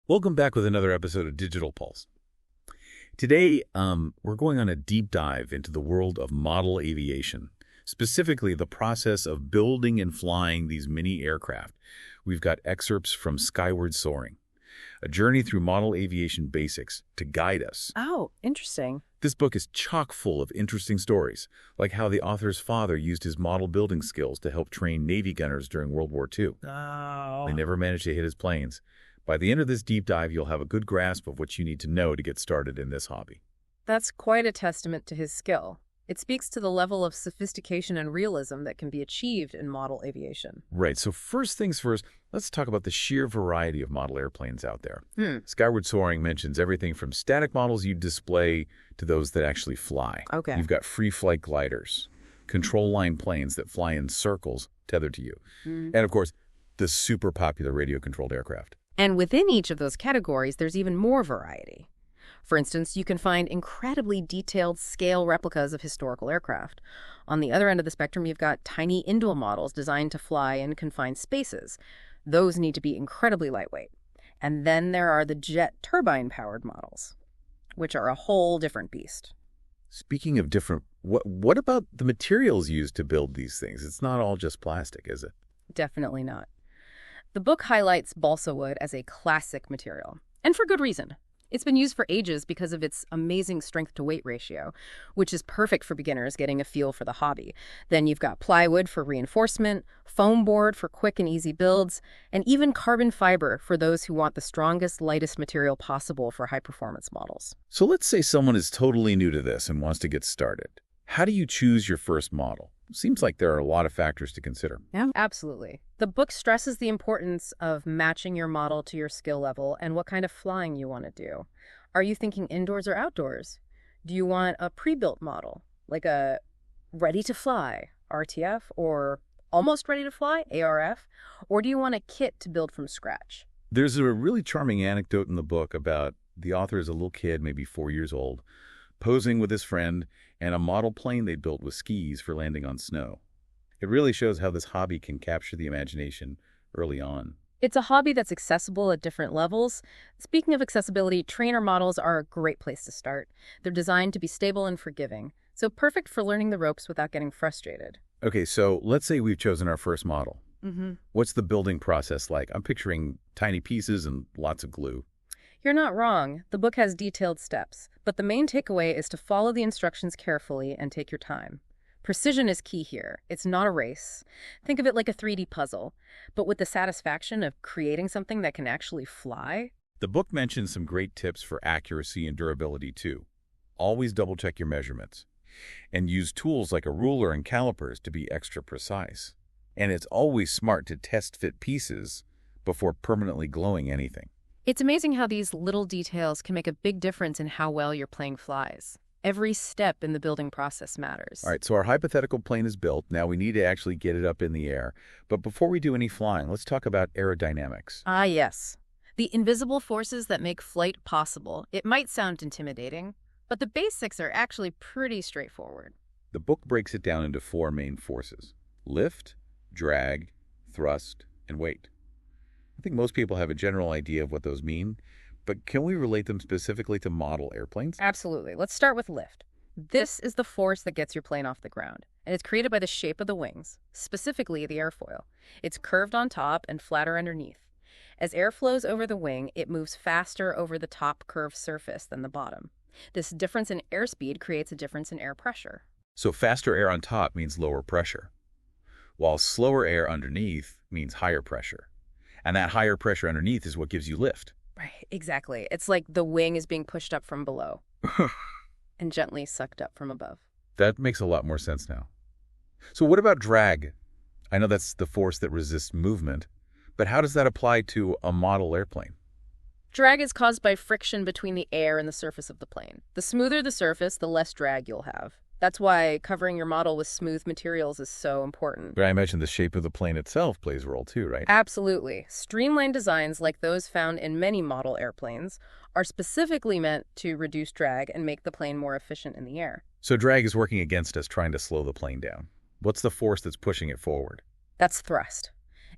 Welcome back with another episode of Digital Pulse. Today, we're going on a deep dive into the world of model aviation, specifically the process of building and flying these mini aircraft. We've got excerpts from Skyward Soaring, a journey through model aviation basics to guide us. Oh, interesting. This book is chock full of interesting stories, like how the author's father used his model building skills to help train Navy gunners during World War II. Oh. They never managed to hit his planes. By the end of this deep dive, you'll have a good grasp of what you need to know to get started in this hobby. That's quite a testament to his skill. It speaks to the level of sophistication and realism that can be achieved in model aviation. Right, so first things first, let's talk about the sheer variety of model airplanes out there. Skyward Soaring mentions everything from static models you display to those that actually fly. Okay. You've got free flight gliders, control line planes that fly in circles tethered to you, and of course, the super popular radio-controlled aircraft. And within each of those categories, there's even more variety. For instance, you can find incredibly detailed scale replicas of historical aircraft. On the other end of the spectrum, you've got tiny indoor models designed to fly in confined spaces. Those need to be incredibly lightweight. And then there are the jet turbine-powered models, which are a whole different beast. Speaking of different, what about the materials used to build these things? It's not all just plastic, is it? Definitely not. The book highlights balsa wood as a classic material, and for good reason. It's been used for ages because of its amazing strength-to-weight ratio, which is perfect for beginners getting a feel for the hobby. Then you've got plywood for reinforcement, foam board for quick and easy builds, and even carbon fiber for those who want the strongest, lightest material possible for high-performance models. So let's say someone is totally new to this and wants to get started. How do you choose your first model? Seems like there are a lot of factors to consider. Yeah, absolutely. The book stresses the importance of matching your model to your skill level and what kind of flying you want to do. Are you thinking indoors or outdoors? Do you want a pre-built model, like a ready-to-fly RTF or almost ready-to-fly ARF? Or do you want a kit to build from scratch? There's a really charming anecdote in the book about the author is a little kid, maybe 4 years old, posing with his friend and a model plane they built with skis for landing on snow. It really shows how this hobby can capture the imagination early on. It's a hobby that's accessible at different levels. Speaking of accessibility, trainer models are a great place to start. They're designed to be stable and forgiving, so perfect for learning the ropes without getting frustrated. Okay, so let's say we've chosen our first model. Mm-hmm. What's the building process like? I'm picturing tiny pieces and lots of glue. You're not wrong. The book has detailed steps, but the main takeaway is to follow the instructions carefully and take your time. Precision is key here. It's not a race. Think of it like a 3D puzzle, but with the satisfaction of creating something that can actually fly. The book mentions some great tips for accuracy and durability too. Always double-check your measurements, and use tools like a ruler and calipers to be extra precise. And it's always smart to test-fit pieces before permanently gluing anything. It's amazing how these little details can make a big difference in how well your plane flies. Every step in the building process matters. All right, so our hypothetical plane is built. Now we need to actually get it up in the air. But before we do any flying, let's talk about aerodynamics. Ah, yes. The invisible forces that make flight possible. It might sound intimidating, but the basics are actually pretty straightforward. The book breaks it down into 4 main forces: lift, drag, thrust, and weight. I think most people have a general idea of what those mean, but can we relate them specifically to model airplanes? Absolutely. Let's start with lift. This is the force that gets your plane off the ground, and it's created by the shape of the wings, specifically the airfoil. It's curved on top and flatter underneath. As air flows over the wing, it moves faster over the top curved surface than the bottom. This difference in airspeed creates a difference in air pressure. So faster air on top means lower pressure, while slower air underneath means higher pressure. And that higher pressure underneath is what gives you lift. Right, exactly. It's like the wing is being pushed up from below and gently sucked up from above. That makes a lot more sense now. So what about drag? I know that's the force that resists movement, but how does that apply to a model airplane? Drag is caused by friction between the air and the surface of the plane. The smoother the surface, the less drag you'll have. That's why covering your model with smooth materials is so important. But I imagine the shape of the plane itself plays a role too, right? Absolutely. Streamlined designs like those found in many model airplanes are specifically meant to reduce drag and make the plane more efficient in the air. So drag is working against us, trying to slow the plane down. What's the force that's pushing it forward? That's thrust.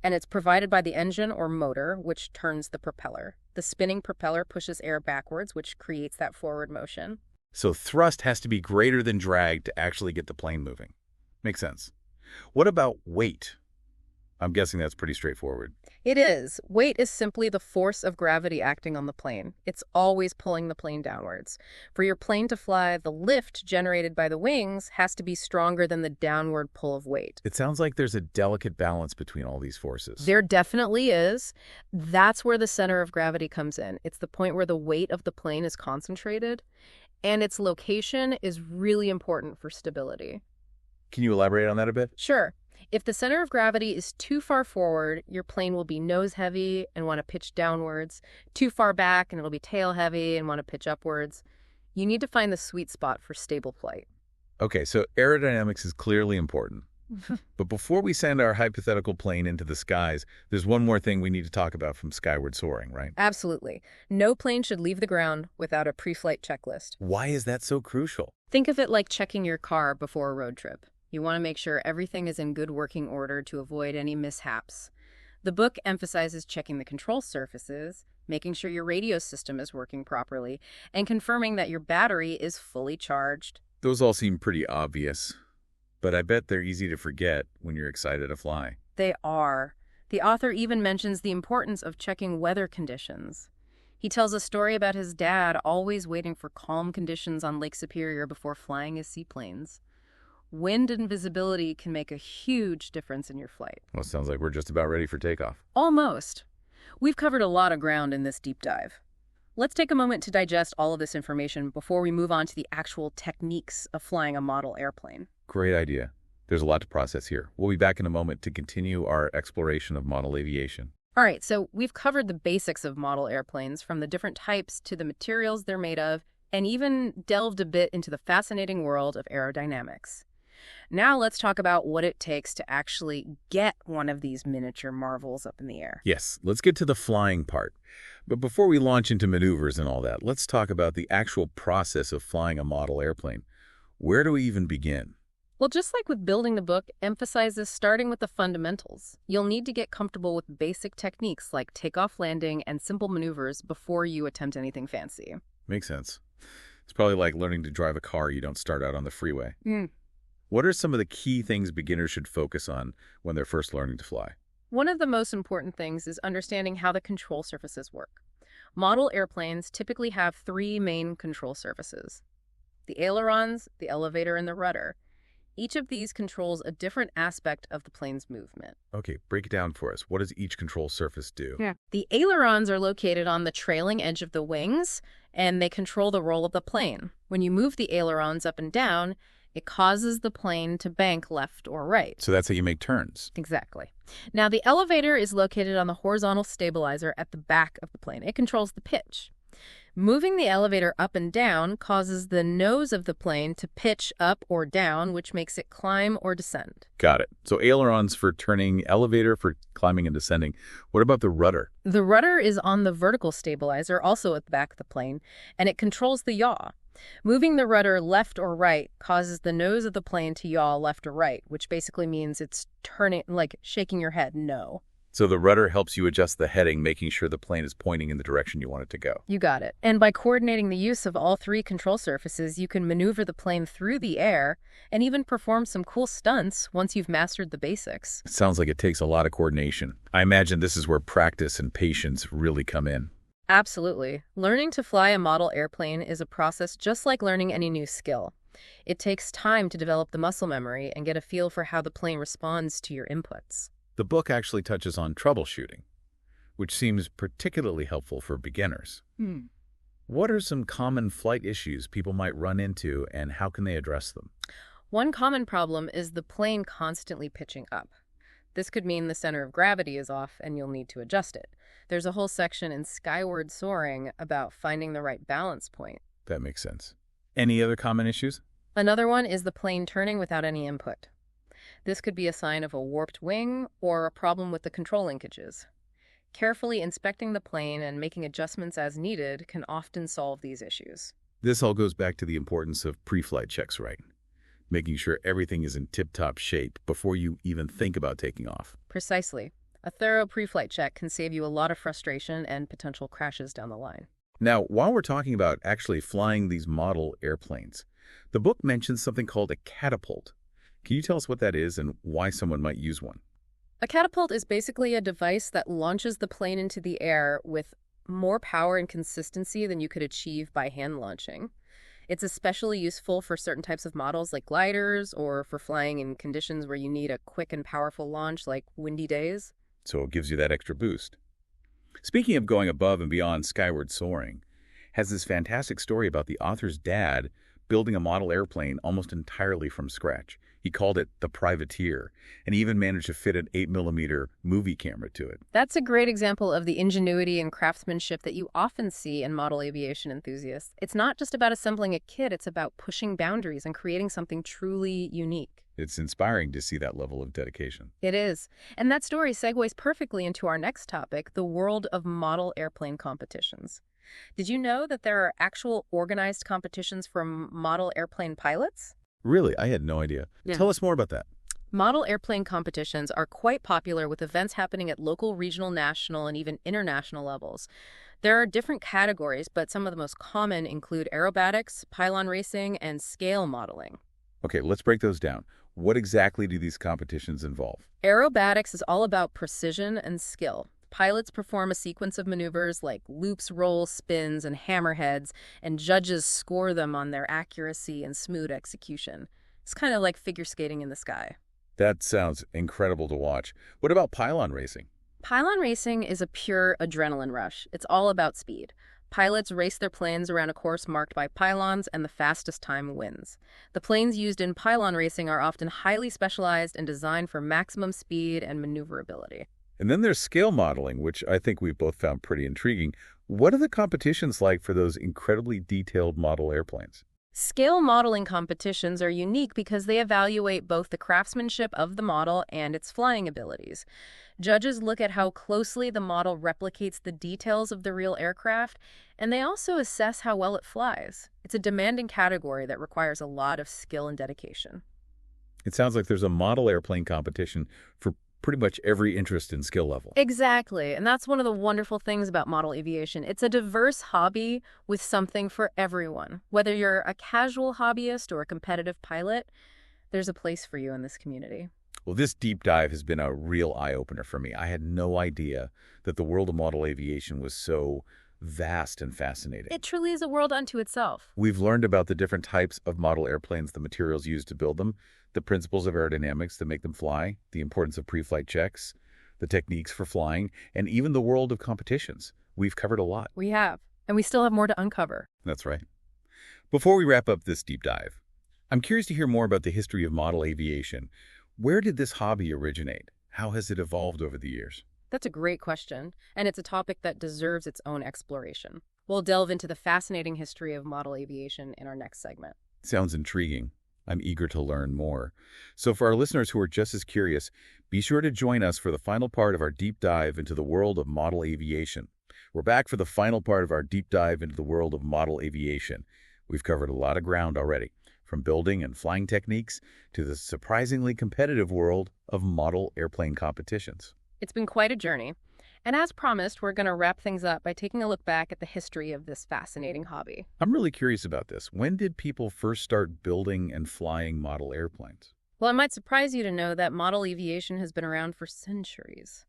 And it's provided by the engine or motor, which turns the propeller. The spinning propeller pushes air backwards, which creates that forward motion. So thrust has to be greater than drag to actually get the plane moving. Makes sense. What about weight? I'm guessing that's pretty straightforward. It is. Weight is simply the force of gravity acting on the plane. It's always pulling the plane downwards. For your plane to fly, the lift generated by the wings has to be stronger than the downward pull of weight. It sounds like there's a delicate balance between all these forces. There definitely is. That's where the center of gravity comes in. It's the point where the weight of the plane is concentrated, and its location is really important for stability. Can you elaborate on that a bit? Sure. If the center of gravity is too far forward, your plane will be nose heavy and want to pitch downwards. Too far back and it'll be tail heavy and want to pitch upwards. You need to find the sweet spot for stable flight. Okay, so aerodynamics is clearly important. But before we send our hypothetical plane into the skies, there's one more thing we need to talk about from Skyward Soaring, right? Absolutely. No plane should leave the ground without a pre-flight checklist. Why is that so crucial? Think of it like checking your car before a road trip. You want to make sure everything is in good working order to avoid any mishaps. The book emphasizes checking the control surfaces, making sure your radio system is working properly, and confirming that your battery is fully charged. Those all seem pretty obvious, but I bet they're easy to forget when you're excited to fly. They are. The author even mentions the importance of checking weather conditions. He tells a story about his dad always waiting for calm conditions on Lake Superior before flying his seaplanes. Wind and visibility can make a huge difference in your flight. Well, it sounds like we're just about ready for takeoff. Almost. We've covered a lot of ground in this deep dive. Let's take a moment to digest all of this information before we move on to the actual techniques of flying a model airplane. Great idea. There's a lot to process here. We'll be back in a moment to continue our exploration of model aviation. All right, so we've covered the basics of model airplanes, from the different types to the materials they're made of, and even delved a bit into the fascinating world of aerodynamics. Now let's talk about what it takes to actually get one of these miniature marvels up in the air. Yes, let's get to the flying part. But before we launch into maneuvers and all that, let's talk about the actual process of flying a model airplane. Where do we even begin? Well, just like with building, the book emphasizes starting with the fundamentals. You'll need to get comfortable with basic techniques like takeoff, landing, and simple maneuvers before you attempt anything fancy. Makes sense. It's probably like learning to drive a car. You don't start out on the freeway. What are some of the key things beginners should focus on when they're first learning to fly? One of the most important things is understanding how the control surfaces work. Model airplanes typically have three main control surfaces: the ailerons, the elevator, and the rudder. Each of these controls a different aspect of the plane's movement. Okay, break it down for us. What does each control surface do? The ailerons are located on the trailing edge of the wings, and they control the roll of the plane. When you move the ailerons up and down, it causes the plane to bank left or right. So that's how you make turns. Exactly. Now, the elevator is located on the horizontal stabilizer at the back of the plane. It controls the pitch. Moving the elevator up and down causes the nose of the plane to pitch up or down, which makes it climb or descend. Got it. So ailerons for turning, elevator for climbing and descending. What about the rudder? The rudder is on the vertical stabilizer, also at the back of the plane, and it controls the yaw. Moving the rudder left or right causes the nose of the plane to yaw left or right, which basically means it's turning, like shaking your head no. So the rudder helps you adjust the heading, making sure the plane is pointing in the direction you want it to go. You got it. And by coordinating the use of all three control surfaces, you can maneuver the plane through the air and even perform some cool stunts once you've mastered the basics. It sounds like it takes a lot of coordination. I imagine this is where practice and patience really come in. Absolutely. Learning to fly a model airplane is a process just like learning any new skill. It takes time to develop the muscle memory and get a feel for how the plane responds to your inputs. The book actually touches on troubleshooting, which seems particularly helpful for beginners. What are some common flight issues people might run into, and how can they address them? One common problem is the plane constantly pitching up. This could mean the center of gravity is off and you'll need to adjust it. There's a whole section in Skyward Soaring about finding the right balance point. That makes sense. Any other common issues? Another one is the plane turning without any input. This could be a sign of a warped wing or a problem with the control linkages. Carefully inspecting the plane and making adjustments as needed can often solve these issues. This all goes back to the importance of pre-flight checks, right? Making sure everything is in tip-top shape before you even think about taking off. Precisely. A thorough pre-flight check can save you a lot of frustration and potential crashes down the line. Now, while we're talking about actually flying these model airplanes, the book mentions something called a catapult. Can you tell us what that is and why someone might use one? A catapult is basically a device that launches the plane into the air with more power and consistency than you could achieve by hand launching. It's especially useful for certain types of models like gliders or for flying in conditions where you need a quick and powerful launch like windy days. So it gives you that extra boost. Speaking of going above and beyond, Skyward Soaring has this fantastic story about the author's dad building a model airplane almost entirely from scratch. He called it the Privateer, and he even managed to fit an 8mm movie camera to it. That's a great example of the ingenuity and craftsmanship that you often see in model aviation enthusiasts. It's not just about assembling a kit, it's about pushing boundaries and creating something truly unique. It's inspiring to see that level of dedication. It is. And that story segues perfectly into our next topic, the world of model airplane competitions. Did you know that there are actual organized competitions for model airplane pilots? Really? I had no idea. Yeah. Tell us more about that. Model airplane competitions are quite popular with events happening at local, regional, national, and even international levels. There are different categories, but some of the most common include aerobatics, pylon racing, and scale modeling. Okay, let's break those down. What exactly do these competitions involve? Aerobatics is all about precision and skill. Pilots perform a sequence of maneuvers like loops, rolls, spins, and hammerheads, and judges score them on their accuracy and smooth execution. It's kind of like figure skating in the sky. That sounds incredible to watch. What about pylon racing? Pylon racing is a pure adrenaline rush. It's all about speed. Pilots race their planes around a course marked by pylons, and the fastest time wins. The planes used in pylon racing are often highly specialized and designed for maximum speed and maneuverability. And then there's scale modeling, which I think we've both found pretty intriguing. What are the competitions like for those incredibly detailed model airplanes? Scale modeling competitions are unique because they evaluate both the craftsmanship of the model and its flying abilities. Judges look at how closely the model replicates the details of the real aircraft, and they also assess how well it flies. It's a demanding category that requires a lot of skill and dedication. It sounds like there's a model airplane competition for pretty much every interest and skill level. Exactly, and that's one of the wonderful things about model aviation. It's a diverse hobby with something for everyone. Whether you're a casual hobbyist or a competitive pilot, there's a place for you in this community. Well, this deep dive has been a real eye-opener for me. I had no idea that the world of model aviation was so vast and fascinating. It truly is a world unto itself. We've learned about the different types of model airplanes, the materials used to build them, the principles of aerodynamics that make them fly, the importance of pre-flight checks, the techniques for flying, and even the world of competitions. We've covered a lot. We have, and we still have more to uncover. That's right. Before we wrap up this deep dive, I'm curious to hear more about the history of model aviation. Where did this hobby originate? How has it evolved over the years? That's a great question, and it's a topic that deserves its own exploration. We'll delve into the fascinating history of model aviation in our next segment. Sounds intriguing. I'm eager to learn more. So for our listeners who are just as curious, be sure to join us for the final part of our deep dive into the world of model aviation. We're back for the final part of our deep dive into the world of model aviation. We've covered a lot of ground already, from building and flying techniques to the surprisingly competitive world of model airplane competitions. It's been quite a journey. And as promised, we're going to wrap things up by taking a look back at the history of this fascinating hobby. I'm really curious about this. When did people first start building and flying model airplanes? Well, it might surprise you to know that model aviation has been around for centuries.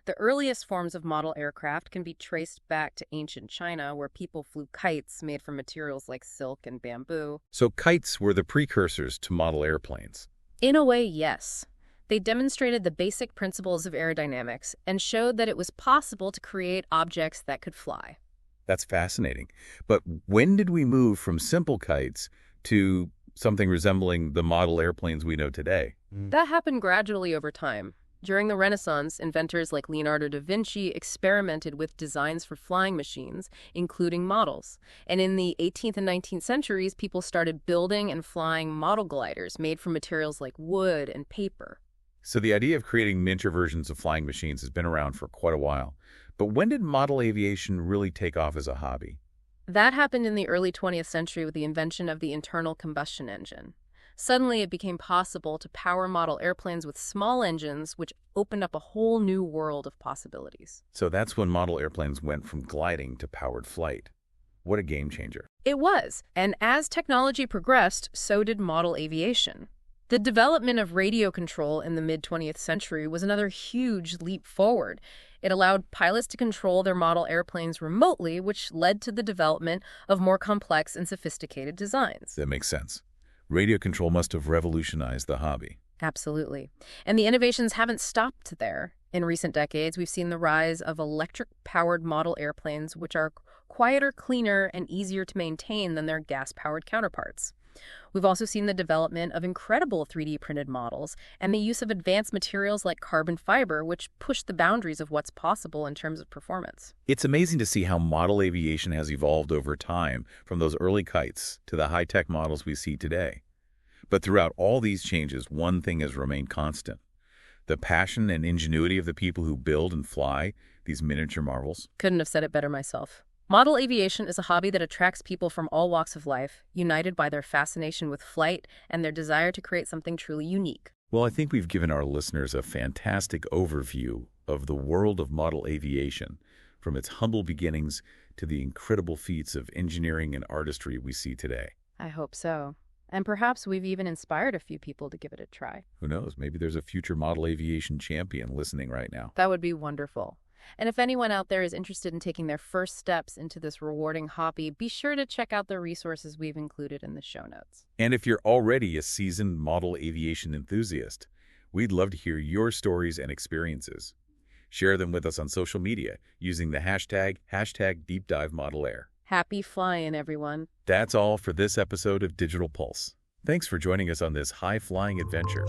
The earliest forms of model aircraft can be traced back to ancient China, where people flew kites made from materials like silk and bamboo. So kites were the precursors to model airplanes. In a way, yes. They demonstrated the basic principles of aerodynamics and showed that it was possible to create objects that could fly. That's fascinating. But when did we move from simple kites to something resembling the model airplanes we know today? That happened gradually over time. During the Renaissance, inventors like Leonardo da Vinci experimented with designs for flying machines, including models. And in the 18th and 19th centuries, people started building and flying model gliders made from materials like wood and paper. So the idea of creating miniature versions of flying machines has been around for quite a while. But when did model aviation really take off as a hobby? That happened in the early 20th century with the invention of the internal combustion engine. Suddenly, it became possible to power model airplanes with small engines, which opened up a whole new world of possibilities. So that's when model airplanes went from gliding to powered flight. What a game changer. It was, and as technology progressed, so did model aviation. The development of radio control in the mid-20th century was another huge leap forward. It allowed pilots to control their model airplanes remotely, which led to the development of more complex and sophisticated designs. That makes sense. Radio control must have revolutionized the hobby. Absolutely. And the innovations haven't stopped there. In recent decades, we've seen the rise of electric-powered model airplanes, which are quieter, cleaner, and easier to maintain than their gas-powered counterparts. We've also seen the development of incredible 3D printed models and the use of advanced materials like carbon fiber, which push the boundaries of what's possible in terms of performance. It's amazing to see how model aviation has evolved over time, from those early kites to the high-tech models we see today. But throughout all these changes, one thing has remained constant: the passion and ingenuity of the people who build and fly these miniature marvels. Couldn't have said it better myself. Model aviation is a hobby that attracts people from all walks of life, united by their fascination with flight and their desire to create something truly unique. Well, I think we've given our listeners a fantastic overview of the world of model aviation, from its humble beginnings to the incredible feats of engineering and artistry we see today. I hope so. And perhaps we've even inspired a few people to give it a try. Who knows? Maybe there's a future model aviation champion listening right now. That would be wonderful. And if anyone out there is interested in taking their first steps into this rewarding hobby, be sure to check out the resources we've included in the show notes. And if you're already a seasoned model aviation enthusiast, we'd love to hear your stories and experiences. Share them with us on social media using the hashtag #DeepDiveModelAir. Happy flying, everyone. That's all for this episode of Digital Pulse. Thanks for joining us on this high-flying adventure.